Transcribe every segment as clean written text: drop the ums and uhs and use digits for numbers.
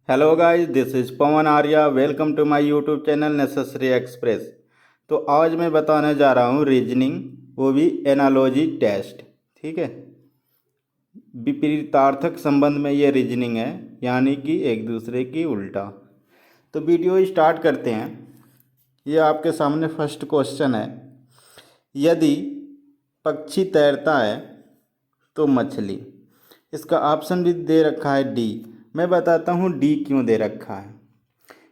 Hello guys, this is Pawan Arya. Welcome to my YouTube channel necessary express. तो आज मैं बताने जा रहा हूँ रीजनिंग, वो भी एनालॉजी टेस्ट। ठीक है, विपरीतार्थक संबंध में ये रीजनिंग है, यानी कि एक दूसरे की उल्टा। तो वीडियो स्टार्ट करते हैं। ये आपके सामने फर्स्ट क्वेश्चन है। यदि पक्षी तैरता है तो मछली। इसका ऑप्शन भी दे रखा है डी। मैं बताता हूँ डी क्यों दे रखा है।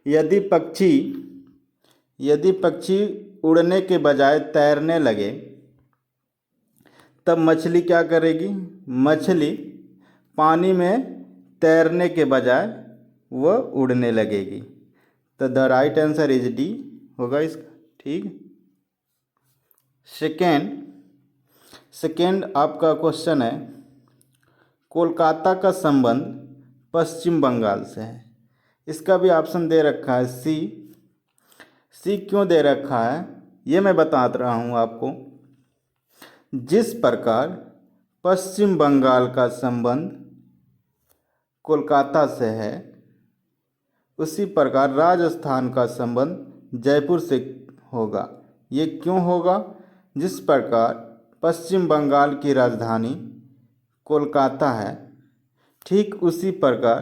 यदि पक्षी यदि पक्षी उड़ने के बजाय तैरने लगे तब मछली क्या करेगी। मछली पानी में तैरने के बजाय वह उड़ने लगेगी। तो the right answer is D होगा इसका। ठीक। सेकेंड आपका क्वेश्चन है, कोलकाता का संबंध पश्चिम बंगाल से है। इसका भी ऑप्शन दे रखा है सी। सी क्यों दे रखा है ये मैं बता रहा हूँ आपको। जिस प्रकार पश्चिम बंगाल का संबंध कोलकाता से है, उसी प्रकार राजस्थान का संबंध जयपुर से होगा। ये क्यों होगा। जिस प्रकार पश्चिम बंगाल की राजधानी कोलकाता है, ठीक उसी प्रकार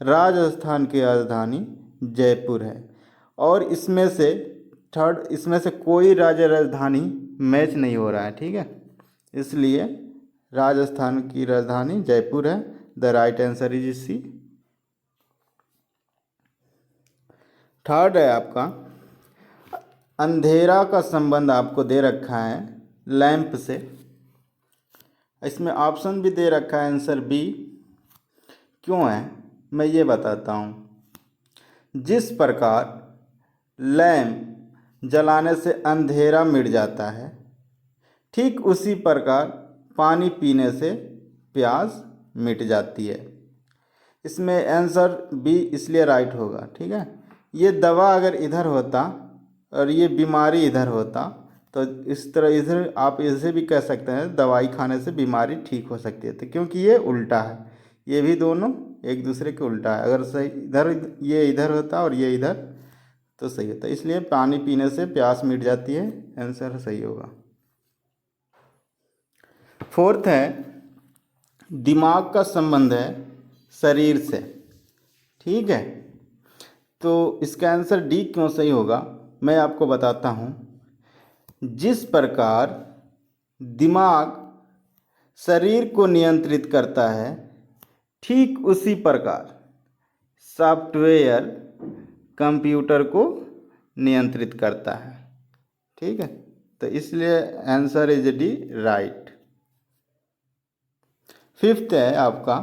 राजस्थान की राजधानी जयपुर है। और इसमें से कोई राज्य राजधानी मैच नहीं हो रहा है। ठीक है, इसलिए राजस्थान की राजधानी जयपुर है। The right answer is C. Third है आपका, अंधेरा का संबंध आपको दे रखा है लैंप से। इसमें ऑप्शन भी दे रखा है आंसर बी। क्यों है मैं ये बताता हूँ। जिस प्रकार लैंप जलाने से अंधेरा मिट जाता है, ठीक उसी प्रकार पानी पीने से प्यास मिट जाती है। इसमें आंसर बी इसलिए राइट होगा। ठीक है, ये दवा अगर इधर होता और ये बीमारी इधर होता तो इस तरह इधर आप इसे भी कह सकते हैं दवाई खाने से बीमारी ठीक हो सकती है। तो क्योंकि ये उल्टा है, ये भी दोनों एक दूसरे के उल्टा है। अगर सही इधर ये इधर होता और ये इधर तो सही होता, इसलिए पानी पीने से प्यास मिट जाती है। आंसर सही होगा। फोर्थ है, दिमाग का संबंध है शरीर से। ठीक है, तो इसका आंसर डी क्यों सही होगा मैं आपको बताता हूँ। जिस प्रकार दिमाग शरीर को नियंत्रित करता है, ठीक उसी प्रकार सॉफ्टवेयर कंप्यूटर को नियंत्रित करता है। ठीक है, तो इसलिए answer is D right. Fifth है आपका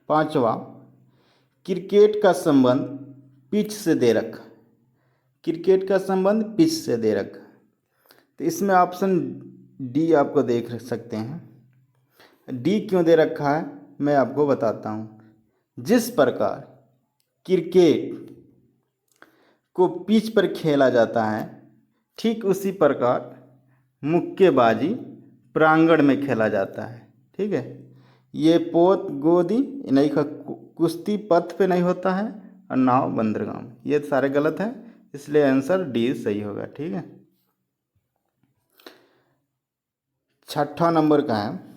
पांचवा, क्रिकेट का संबंध पिच से दे रखा। क्रिकेट का संबंध पिच से दे रखा, तो इसमें ऑप्शन डी आपको देख सकते हैं। डी क्यों दे रखा है मैं आपको बताता हूँ। जिस प्रकार क्रिकेट को पिच पर खेला जाता है, ठीक उसी प्रकार मुक्केबाजी प्रांगण में खेला जाता है। ठीक है, ये पोत गोदी नहीं, कुश्ती पथ पे नहीं होता है और नाव बंदरगाम, ये सारे गलत हैं, इसलिए आंसर डी सही होगा। ठीक है, छठा नंबर का है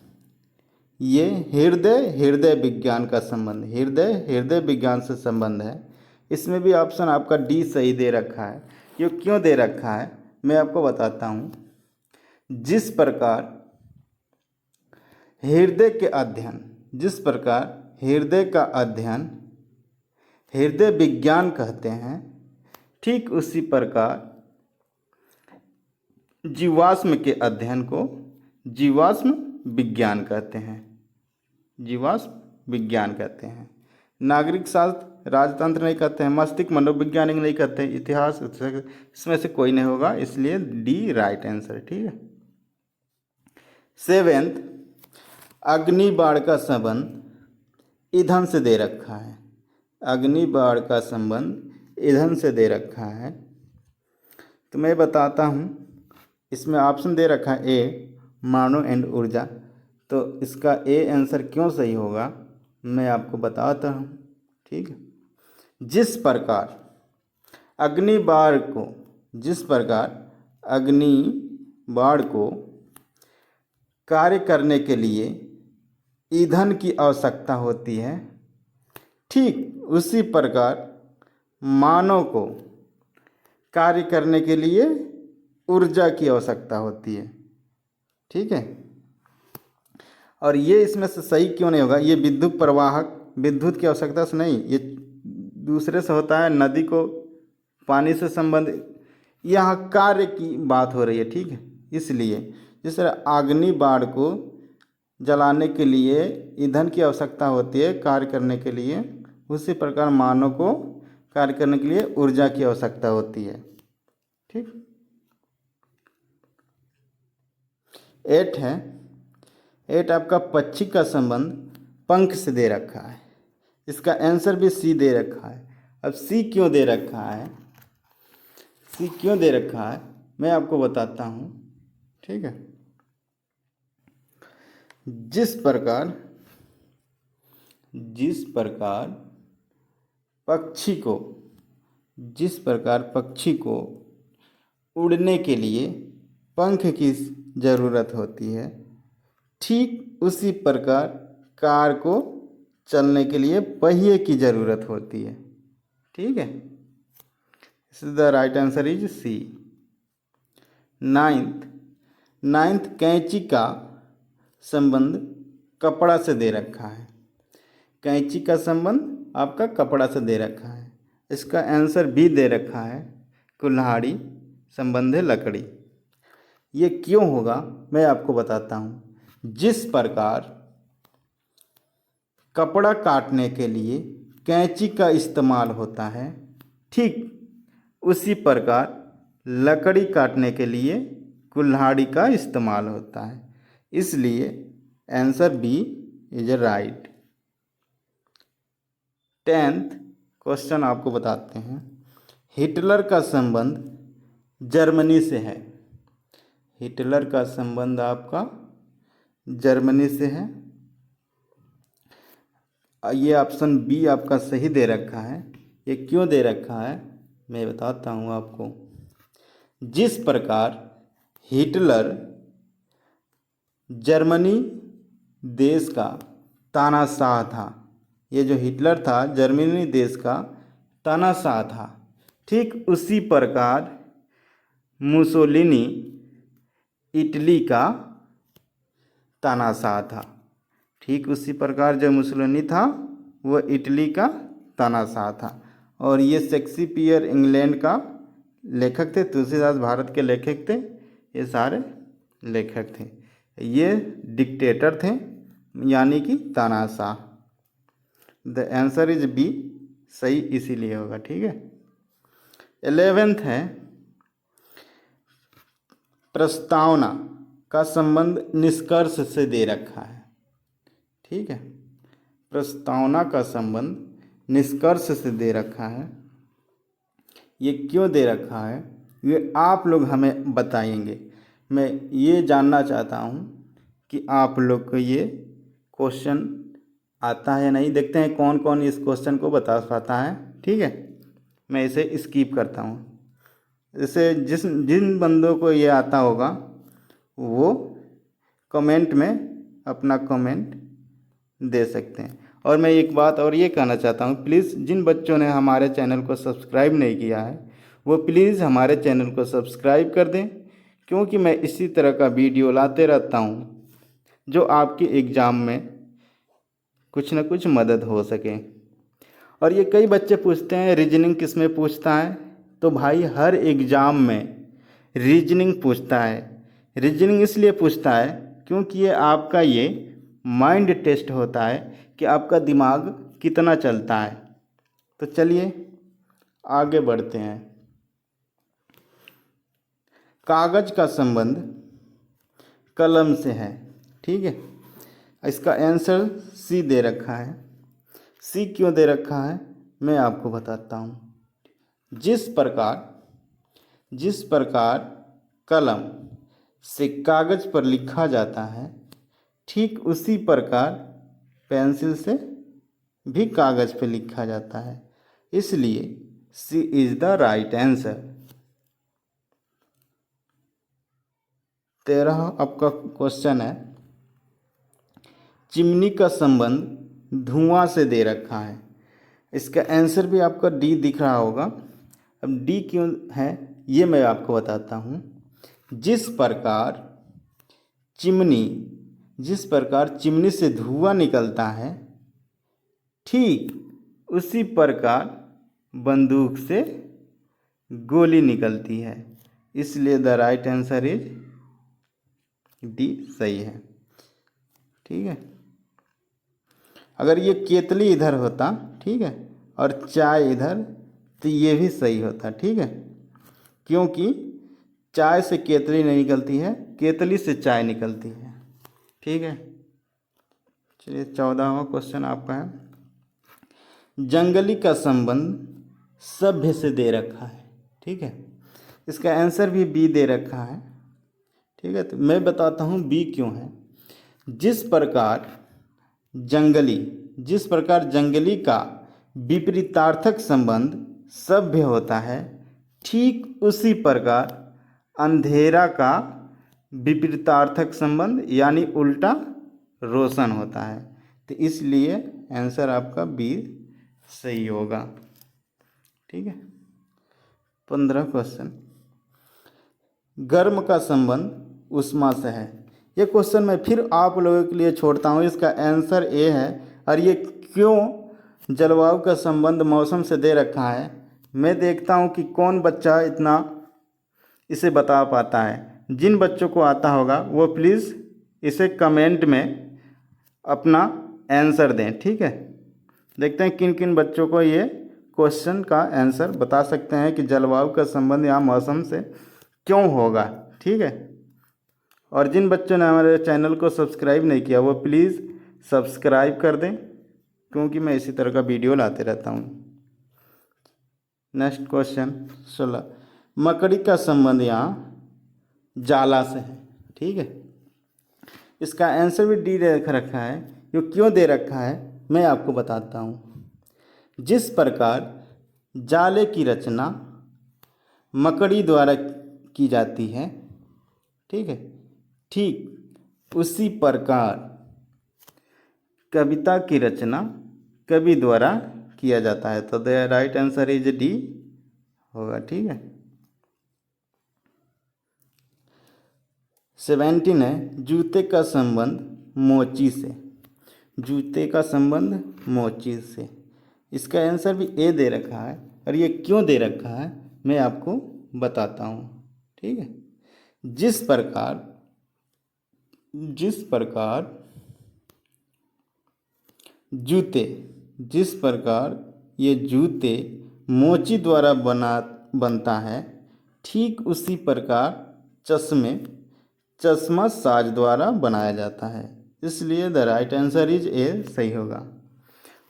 ये हृदय विज्ञान का संबंध। हृदय विज्ञान से संबंध है। इसमें भी ऑप्शन आपका डी सही दे रखा है। ये क्यों दे रखा है मैं आपको बताता हूँ। जिस प्रकार जिस प्रकार हृदय का अध्ययन हृदय विज्ञान कहते हैं, ठीक उसी प्रकार जीवाश्म के अध्ययन को जीवाश्म विज्ञान कहते हैं। जीवाश्म विज्ञान कहते हैं। नागरिक शास्त्र राजतंत्र नहीं कहते हैं, मस्तिष्क मनोवैज्ञानिक नहीं कहते हैं, इतिहास इसमें से कोई नहीं होगा, इसलिए डी राइट आंसर। ठीक है। सेवेंथ, अग्निबाण का संबंध ईंधन से दे रखा है। अग्निबाण का संबंध ईंधन से दे रखा है, तो मैं बताता हूँ। इसमें ऑप्शन दे रखा है ए मानव एंड ऊर्जा, तो इसका ए आंसर क्यों सही होगा मैं आपको बताता हूँ। ठीक है, जिस प्रकार अग्नि बाण को कार्य करने के लिए ईंधन की आवश्यकता होती है, ठीक उसी प्रकार मानव को कार्य करने के लिए ऊर्जा की आवश्यकता होती है। ठीक है, और ये इसमें से सही क्यों नहीं होगा? ये विद्युत प्रवाहक विद्युत की आवश्यकता से नहीं, ये दूसरे से होता है, नदी को पानी से संबंधित, यहाँ कार्य की बात हो रही है। ठीक है, इसलिए जिस तरह अग्नि बाण को जलाने के लिए ईंधन की आवश्यकता होती है कार्य करने के लिए, उसी प्रकार मानव को कार्य करने के लिए ऊर्जा की आवश्यकता होती है। ठीक, 8 है। 8 आपका पक्षी का संबंध पंख से दे रखा है। इसका आंसर भी सी दे रखा है। अब सी क्यों दे रखा है, सी क्यों दे रखा है मैं आपको बताता हूँ। ठीक है, जिस प्रकार पक्षी को उड़ने के लिए पंख की ज़रूरत होती है, ठीक उसी प्रकार कार को चलने के लिए पहिए की ज़रूरत होती है। ठीक है, the right answer is C. 9th कैंची का संबंध कपड़ा से दे रखा है। कैंची का संबंध आपका कपड़ा से दे रखा है। इसका आंसर भी दे रखा है, कुल्हाड़ी संबंध है लकड़ी। ये क्यों होगा मैं आपको बताता हूँ। जिस प्रकार कपड़ा काटने के लिए कैंची का इस्तेमाल होता है, ठीक उसी प्रकार लकड़ी काटने के लिए कुल्हाड़ी का इस्तेमाल होता है। इसलिए answer B is right. 10th question आपको बताते हैं। हिटलर का संबंध जर्मनी से है। हिटलर का संबंध आपका जर्मनी से है। ये ऑप्शन बी आपका सही दे रखा है। ये क्यों दे रखा है मैं बताता हूँ आपको। जिस प्रकार हिटलर जर्मनी देश का तानाशाह था, ये जो हिटलर था जर्मनी देश का तानाशाह था, ठीक उसी प्रकार मुसोलिनी इटली का तानाशाह था। ठीक उसी प्रकार जो मुसोलिनी था वह इटली का तानाशाह था। और ये शेक्सपियर इंग्लैंड का लेखक थे, तुलसीदास भारत के लेखक थे, ये सारे लेखक थे। ये डिक्टेटर थे यानी कि तानाशाह। द आंसर इज बी, सही इसीलिए होगा। ठीक है, 11th है प्रस्तावना का संबंध निष्कर्ष से दे रखा है। ठीक है, प्रस्तावना का संबंध निष्कर्ष से दे रखा है। ये क्यों दे रखा है ये आप लोग हमें बताएंगे। मैं ये जानना चाहता हूँ कि आप लोग को ये क्वेश्चन आता है या नहीं। देखते हैं कौन कौन इस क्वेश्चन को बता पाता है। ठीक है, मैं इसे स्किप करता हूँ। जैसे जिन बंदों को ये आता होगा वो कमेंट में अपना कमेंट दे सकते हैं। और मैं एक बात और ये कहना चाहता हूँ, प्लीज़ जिन बच्चों ने हमारे चैनल को सब्सक्राइब नहीं किया है वो प्लीज़ हमारे चैनल को सब्सक्राइब कर दें, क्योंकि मैं इसी तरह का वीडियो लाते रहता हूँ जो आपके एग्ज़ाम में कुछ न कुछ मदद हो सके। और ये कई बच्चे पूछते हैं रीजनिंग किस में पूछता है, तो भाई हर एग्ज़ाम में रीजनिंग पूछता है। रीजनिंग इसलिए पूछता है क्योंकि ये आपका ये माइंड टेस्ट होता है कि आपका दिमाग कितना चलता है। तो चलिए आगे बढ़ते हैं। कागज का संबंध कलम से है। ठीक है, इसका आंसर सी दे रखा है। सी क्यों दे रखा है मैं आपको बताता हूँ। जिस प्रकार कलम से कागज पर लिखा जाता है, ठीक उसी प्रकार पेंसिल से भी कागज पर लिखा जाता है। इसलिए सी इज द राइट आंसर। 13 आपका क्वेश्चन है, चिमनी का संबंध धुआं से दे रखा है। इसका आंसर भी आपका डी दिख रहा होगा। अब डी क्यों है ये मैं आपको बताता हूँ। जिस प्रकार चिमनी से धुआं निकलता है, ठीक उसी प्रकार बंदूक से गोली निकलती है। इसलिए the right answer is D सही है। ठीक है, अगर ये केतली इधर होता, ठीक है, और चाय इधर, तो ये भी सही होता। ठीक है, क्योंकि चाय से केतली नहीं निकलती है, केतली से चाय निकलती है। ठीक है, चलिए 14वां क्वेश्चन आपका है, जंगली का संबंध सभ्य से दे रखा है। ठीक है, इसका आंसर भी बी दे रखा है। ठीक है, तो मैं बताता हूँ बी क्यों है। जिस प्रकार जंगली का विपरीतार्थक संबंध सभ्य होता है, ठीक उसी प्रकार अंधेरा का विपरीतार्थक संबंध यानी उल्टा रोशन होता है। तो इसलिए आंसर आपका बी सही होगा। ठीक है, 15 क्वेश्चन, गर्म का संबंध ऊष्मा से है। ये क्वेश्चन मैं फिर आप लोगों के लिए छोड़ता हूँ, इसका आंसर ए है। और ये क्यों जलवायु का संबंध मौसम से दे रखा है, मैं देखता हूँ कि कौन बच्चा इतना इसे बता पाता है। जिन बच्चों को आता होगा वो प्लीज़ इसे कमेंट में अपना आंसर दें। ठीक है, देखते हैं किन किन बच्चों को ये क्वेश्चन का आंसर बता सकते हैं कि जलवायु का संबंध यहाँ मौसम से क्यों होगा। ठीक है, और जिन बच्चों ने हमारे चैनल को सब्सक्राइब नहीं किया वो प्लीज़ सब्सक्राइब कर दें, क्योंकि मैं इसी तरह का वीडियो लाते रहता हूँ। नेक्स्ट क्वेश्चन 16, मकड़ी का संबंध यहाँ जाला से है। ठीक है, इसका आंसर भी डी दे रखा है। ये क्यों दे रखा है मैं आपको बताता हूँ। जिस प्रकार जाले की रचना मकड़ी द्वारा की जाती है, ठीक है, ठीक उसी प्रकार कविता की रचना कवि द्वारा किया जाता है। तो the right answer is D होगा। ठीक है, 17 है, जूते का संबंध मोची से। जूते का संबंध मोची से, इसका आंसर भी ए दे रखा है। और ये क्यों दे रखा है मैं आपको बताता हूँ। ठीक है, जिस प्रकार ये जूते मोची द्वारा बनता है, ठीक उसी प्रकार चश्मा साज द्वारा बनाया जाता है। इसलिए the right answer is a सही होगा।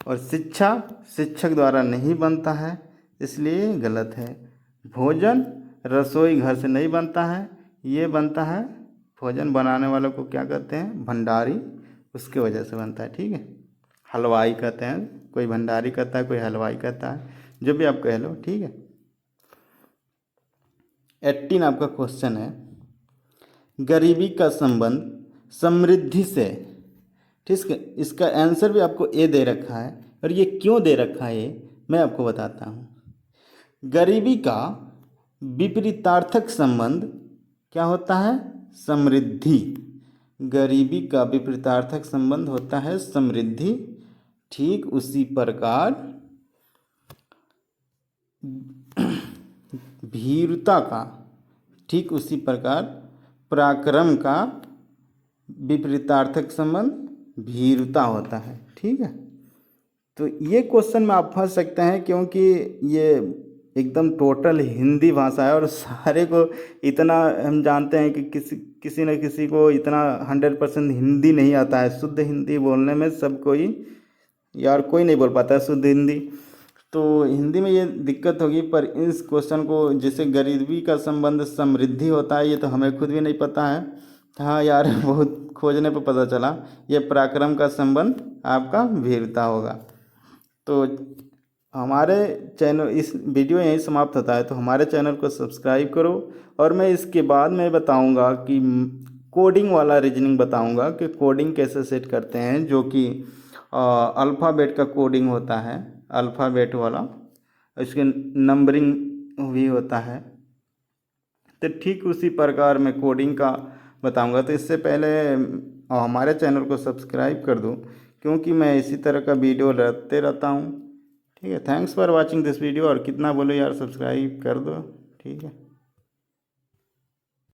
और शिक्षक द्वारा नहीं बनता है, इसलिए गलत है। भोजन रसोई घर से नहीं बनता है, ये बनता है भोजन बनाने वालों को क्या कहते हैं, भंडारी, उसके वजह से बनता है। ठीक है, हलवाई कहते हैं, कोई भंडारी कहता है, कोई हलवाई कहता है, जो भी आप कह लो। ठीक है, 18 आपका क्वेश्चन है, गरीबी का संबंध समृद्धि से। ठीक है, इसका आंसर भी आपको ए दे रखा है। और ये क्यों दे रखा है ये मैं आपको बताता हूँ। गरीबी का विपरीतार्थक संबंध क्या होता है, समृद्धि। गरीबी का विपरीतार्थक संबंध होता है समृद्धि। ठीक उसी प्रकार भीरुता का, ठीक उसी प्रकार पराक्रम का विपरीतार्थक संबंध भीरुता होता है। ठीक है, तो ये क्वेश्चन में आप फंस सकते हैं, क्योंकि ये एकदम टोटल हिंदी भाषा है और सारे को इतना हम जानते हैं कि किसी न किसी को इतना 100% हिंदी नहीं आता है। शुद्ध हिंदी बोलने में सब कोई कोई नहीं बोल पाता है शुद्ध हिंदी, तो हिंदी में ये दिक्कत होगी। पर इस क्वेश्चन को, जैसे गरीबी का संबंध समृद्धि होता है, ये तो हमें खुद भी नहीं पता है। हाँ यार, बहुत खोजने पर पता चला ये पराक्रम का संबंध आपका वीरता होगा। तो हमारे चैनल, इस वीडियो यहीं समाप्त होता है, तो हमारे चैनल को सब्सक्राइब करो। और मैं इसके बाद में बताऊंगा कि कोडिंग वाला रीजनिंग बताऊंगा कि कोडिंग कैसे सेट करते हैं, जो कि अल्फ़ाबेट का कोडिंग होता है, अल्फ़ाबेट वाला, इसके नंबरिंग भी होता है। तो ठीक उसी प्रकार मैं कोडिंग का बताऊंगा। तो इससे पहले हमारे चैनल को सब्सक्राइब कर दो, क्योंकि मैं इसी तरह का वीडियो लाते रहता हूँ। ठीक है, thanks for watching this video. और कितना बोलो यार, सब्सक्राइब कर दो। ठीक है।